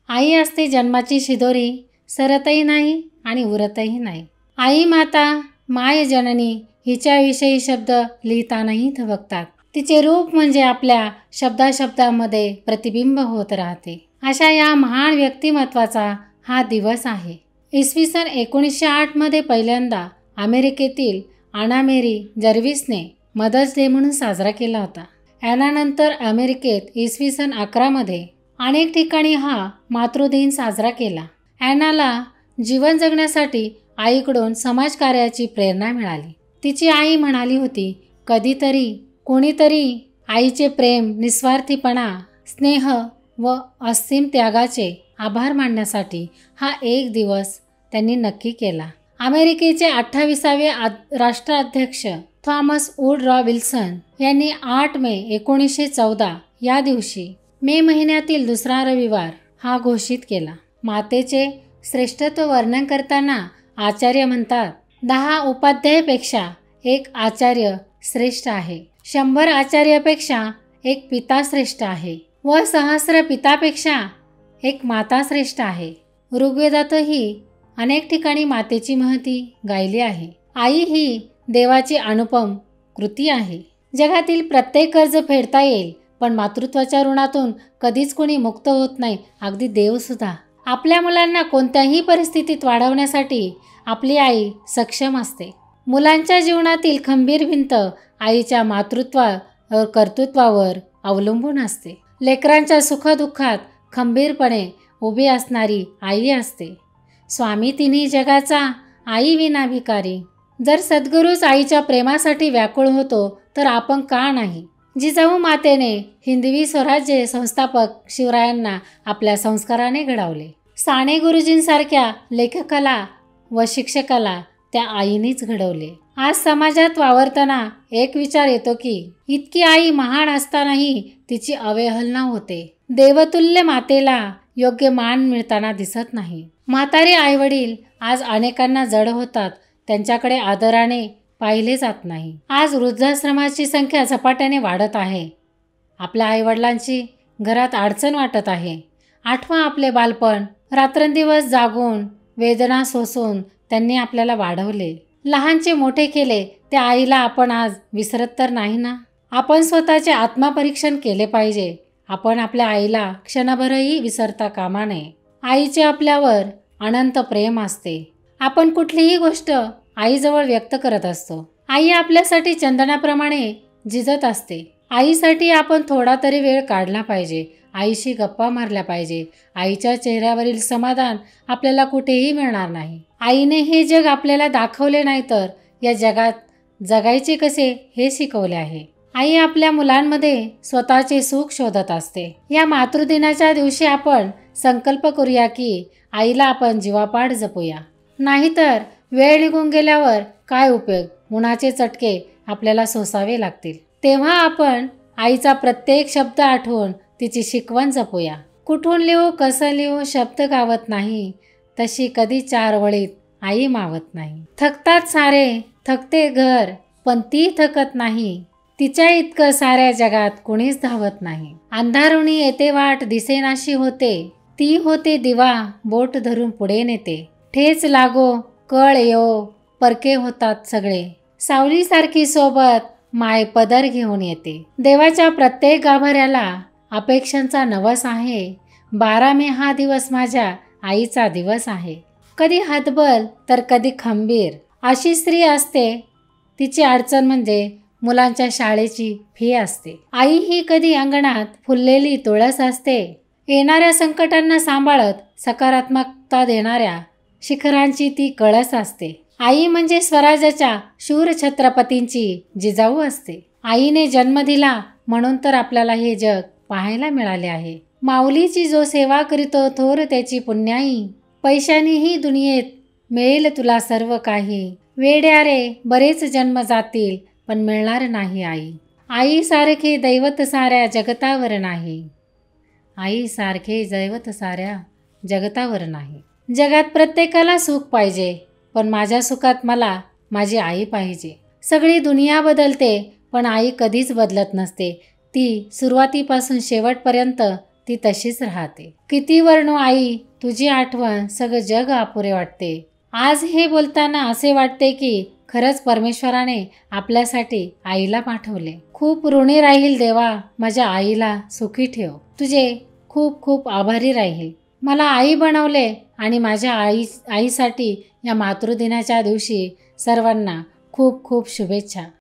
आई असते जन्माची शिदोरी, सरतही नाही आणि उरतही नाही. आई माता माय जननी हिच्याविषयी शब्द लिहितानाही थबकतात. तिचे रूप म्हणजे आपल्या शब्दाशब्दामध्ये प्रतिबिंब होत राहते. अशा या महान व्यक्तिमत्वाचा हा दिवस आहे. इसवी सन 1908 मध्ये पहिल्यांदा अमेरिकेतील आना मेरी जर्विसने मदर्स डे म्हणून साजरा केला होता. ॲनानंतर अमेरिकेत इसवी सन 11 मध्ये अनेक ठिकाणी हा मातृदिन साजरा केला. ॲनाला जीवन जगण्यासाठी आईकडून समाजकार्याची प्रेरणा मिळाली. तिची आई म्हणाली होती, कधीतरी कोणीतरी आईचे प्रेम, निस्वार्थीपणा, स्नेह व असीम त्यागाचे आभार मानण्यासाठी हा एक दिवस त्यांनी नक्की केला. अमेरिकेचे 28वे राष्ट्राध्यक्ष थॉमस वुडरॉ विल्सन यांनी 8 मे 1914 या दिवशी मे महिन्यातील दुसरा रविवार हा घोषित केला. मातेचे श्रेष्ठत्व वर्णन करताना आचार्य म्हणतात, 10 उपाध्यायापेक्षा एक आचार्य श्रेष्ठ आहे, 100 आचार्यापेक्षा एक पिता श्रेष्ठ आहे व 1000 पितापेक्षा एक माता श्रेष्ठ आहे. ऋग्वेदातही अनेक ठिकाणी मातेची महती गायली आहे. आई ही देवाची अनुपम कृती आहे. जगातील प्रत्येक कर्ज फेडता येईल, पण मातृत्वाच्या ऋणातून कधीच कोणी मुक्त होत नाही, अगदी देवसुद्धा. आपल्या मुलांना कोणत्याही परिस्थितीत वाढवण्यासाठी आपली आई सक्षम असते. मुलांच्या जीवनातील खंबीर भिंत आईच्या कर्तृत्वावर अवलंबून असते. लेकरांच्या सुखदुःखात खंबीरपणे उभी असणारी आई असते. स्वामी तिन्ही जगाचा, आई विना भिकारी. जर सद्गुरूच आईच्या प्रेमासाठी व्याकुळ होतो तर आपण का नाही? जिजाऊ मातेने हिंदवी स्वराज्य संस्थापक शिवरायांना आपल्या संस्काराने घडवले. साने गुरुजींसारख्या लेखकाला व शिक्षकाला त्या आईनेच घडवले. आज समाजात वावरताना एक विचार येतो की इतकी आई महान असतानाही तिची अवहेलना होते. देवतुल्य मातेला योग्य मान मिळताना दिसत नाही. म्हातारे आईवडील आज अनेकांना जड होतात, त्यांच्याकडे आदराने पाहिले जात नाही. आज वृद्धाश्रमाची संख्या झपाट्याने वाढत आहे. आपल्या आईवडिलांची घरात अडचण वाटत आहे. आठवा आपले बालपण. रात्रंदिवस जागून वेदना सोसून त्यांनी आपल्याला वाढवले, लहानचे मोठे केले. त्या आईला आपण आज विसरत तर नाही ना? आपण स्वतःचे आत्मपरीक्षण केले पाहिजे. आपण आपल्या आईला क्षणभरही विसरता कामा नये. आईचे आपल्यावर अनंत प्रेम असते. आपण कुठलीही गोष्ट आईजवळ व्यक्त करत असतो. आई आपल्यासाठी चंदनाप्रमाणे झिजत असते. आईसाठी आपण थोडा तरी वेळ काढला पाहिजे. आईशी गप्पा मारल्या पाहिजे. आईच्या चेहऱ्यावरील समाधान आपल्याला कुठेही मिळणार नाही. आईने हे जग आपल्याला दाखवले नाही तर या जगात जगायचे कसे हे शिकवले आहे. आई आपल्या मुलांमध्ये स्वतःचे सुख शोधत असते. या मातृदिनाच्या दिवशी आपण संकल्प करूया की आईला आपण जीवापाड जपूया. नाहीतर वेळ निघून गेल्यावर काय उपयोग? उन्हाचे चटके आपल्याला सोसावे लागतील. तेव्हा आपण आईचा प्रत्येक शब्द आठवून तिची शिकवण जपूया. कुठून लिहू, कसं लिहू, शब्द गावत नाही, तशी कधी 4 वळीत आई मावत नाही. थकतात सारे, थकते घर, पण ती थकत नाही. तिच्या इतकं साऱ्या जगात कुणीच धावत नाही. अंधारुणी येते वाट दिसेनाशी होते, ती होते दिवा बोट धरून पुढे नेते. ठेच लागो कळ येवो परके होतात सगळे, सावलीसारखी सोबत माय पदर घेऊन येते. देवाच्या प्रत्येक गाभाऱ्याला अपेक्षांचा नवस आहे. 12 मे हा दिवस माझ्या आईचा दिवस आहे. कधी हतबल तर कधी खंबीर अशी स्त्री असते. तिची अडचण म्हणजे मुलांच्या शाळेची फी असते. आई ही कधी अंगणात फुललेली तुळस असते. येणाऱ्या संकटांना सांभाळत सकारात्मकता देणाऱ्या शिखरांची ती कळस असते. आई म्हणजे स्वराज्याच्या शूर छत्रपतींची जिजाऊ असते. आईने जन्म दिला म्हणून तर आपल्याला हे जग पाहायला मिळाले आहे. माऊलीची जो सेवा करीतो थोर त्याची पुण्याई, पैशानीही दुनियेत मिळेल तुला सर्व काही. वेड्या रे बरेच जन्म जातील पण मिळणार नाही आई. आई सारखे दैवत साऱ्या जगतावर नाही. आई सारखे दैवत साऱ्या जगतावर नाही. जगात प्रत्येकाला सुख पाहिजे, पण माझ्या सुखात मला माझी आई पाहिजे. सगळी दुनिया बदलते पण आई कधीच बदलत नसते. ती सुरुवातीपासून शेवटपर्यंत ती तशीच राहते. किती वर्णू आई तुझी आठवण, सगळं जग अपुरे वाटते. आज हे बोलताना असे वाटते की खरंच परमेश्वराने आपल्यासाठी आईला पाठवले. खूप ऋणी राहील देवा, माझ्या आईला सुखी ठेव. तुझे खूप खूप आभारी राहील. मला आई बनवले आणि माझ्या आईसाठी या मातृदिनाच्या दिवशी सर्वांना खूप खूप शुभेच्छा.